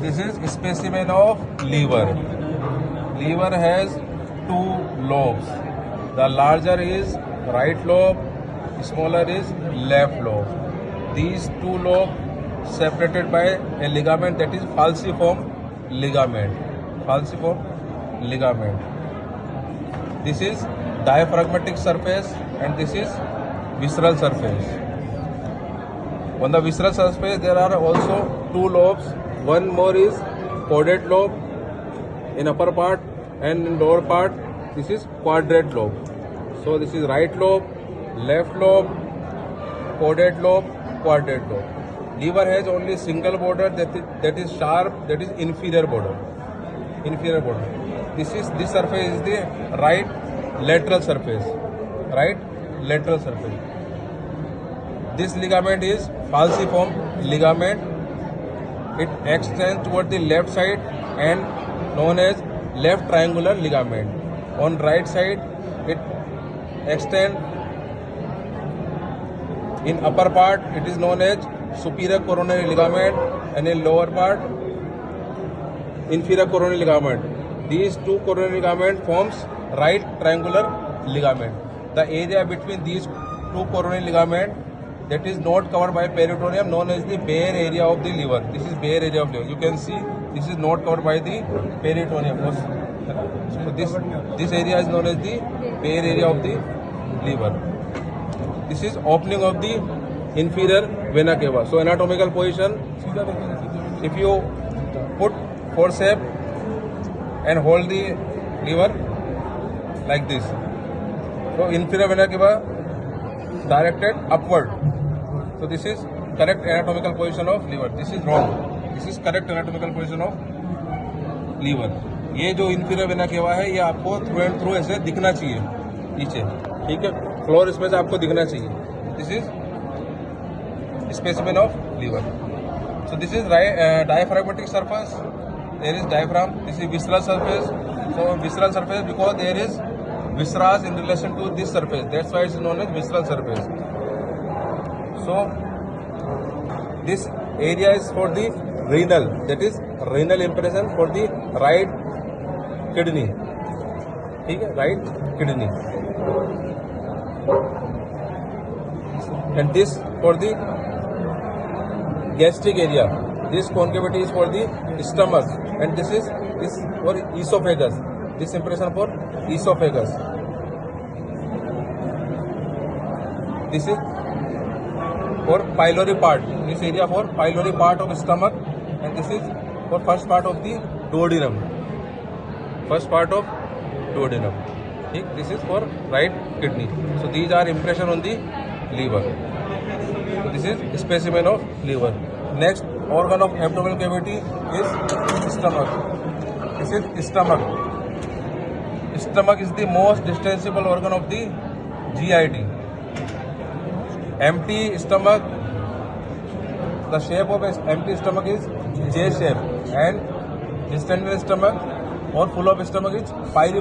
This is specimen of liver. Liver has two lobes. The larger is right lobe, smaller is left lobe. These two lobes separated by a ligament, that is falciform ligament. Falciform ligament. This is diaphragmatic surface and this is visceral surface. On the visceral surface there are also two lobes. One more is caudate lobe in upper part, and in lower part this is quadrate lobe. So this is right lobe, left lobe, caudate lobe, quadrate lobe. Liver has only single border, that is sharp, that is inferior border. Inferior border. This surface is the right lateral surface. Right lateral surface. This ligament is falciform ligament. It extends toward the left side and known as left triangular ligament. On right side it extends in upper part, it is known as superior coronary ligament, and in lower part inferior coronary ligament. These two coronary ligament forms right triangular ligament. The area between these two coronary ligament that is not covered by peritoneum known as the bare area of the liver. This is bare area of the liver. You can see this is not covered by the peritoneum. So this area is known as the bare area of the liver. This is opening of the inferior vena cava. So anatomical position, if you put forceps and hold the liver like this, so inferior vena cava directed upward. So this is correct anatomical position of liver. This is wrong. This is correct anatomical position of liver. ये जो inferior vena cava है ये आपको through and through ऐसे दिखना चाहिए नीचे, ठीक है, फ्लोर इसमें से आपको दिखना चाहिए. This is specimen of liver. So this is diaphragmatic surface. There is diaphragm. This is visceral surface. So visceral surface because there is viscera in relation to this surface. That's why it's known as visceral surface. So this area is for the renal. That is renal impression for the right kidney. ठीक है, right kidney. And this for the gastric area. This concavity is for the stomach, and this is for esophagus. This impression for esophagus. This is for pylori part. This area for pylori part of stomach, and this is for first part of the duodenum. First part of duodenum. This is for right kidney. So these are impression on the liver. So this is specimen of liver. Next organ of abdominal cavity is stomach. This is stomach. Stomach is the most distensible organ of the GIT. Empty stomach, the shape of empty stomach is J shape, and distended stomach or full of stomach is pyramid.